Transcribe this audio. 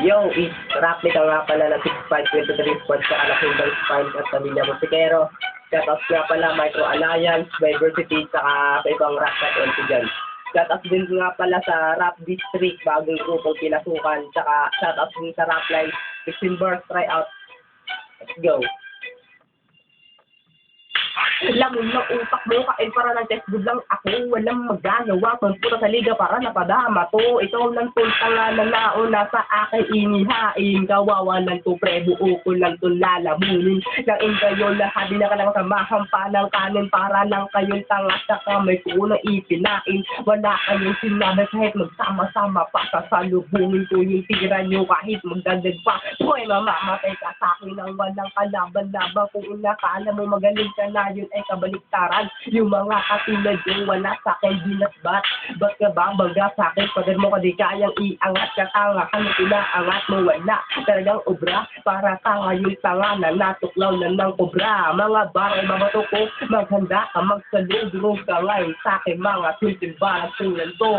Yo, it's Rapid ka nga pala ng 6523 Sports sa Kalaking Bang Spines at Pamilya Musikero. Shoutouts nga pala Micro Alliance, Diversity, saka sa ibang rap at LP dyan. Shoutouts din nga pala sa Rap District, bagong grupong pinasukan, saka shoutouts din sa Rap Line, December, try out. Let's go. Lamon ng utak mo, kain para ng test good lang ako. Walang magagawa, pumunta sa liga para napadama to. Ikaw lang tulta nga na nauna sa akin inihain. Kawawa lang to, pre, buo ko lang to lalamunin. Lain kayo lahat, di na ka lang samahan pa ng kanin. Para lang kayong tanga sa kamay ko na ipinain. Wala kayong sinabi kahit magsama-sama pa. Sasalubungin ko yung tira nyo kahit magdagdag pa. Hoy, mamamatay ka sa akin ng walang kalaban-laban. Kung inakala mo magaling ka na, yun ay kabaliktaran. Yung mga katulad yung wala sa akin binasbat. Ba't ka ba bangga sa akin? Pagod mo ka di kayang iangat ka tanga. Kung pinaangat mo wala talagang obra. Para tanga yung tanga na natuklaw na ng obra. Mga baray mabato ko, maghanda ka magsalubong ka ngayon sa akin mga tulting balang tulad to.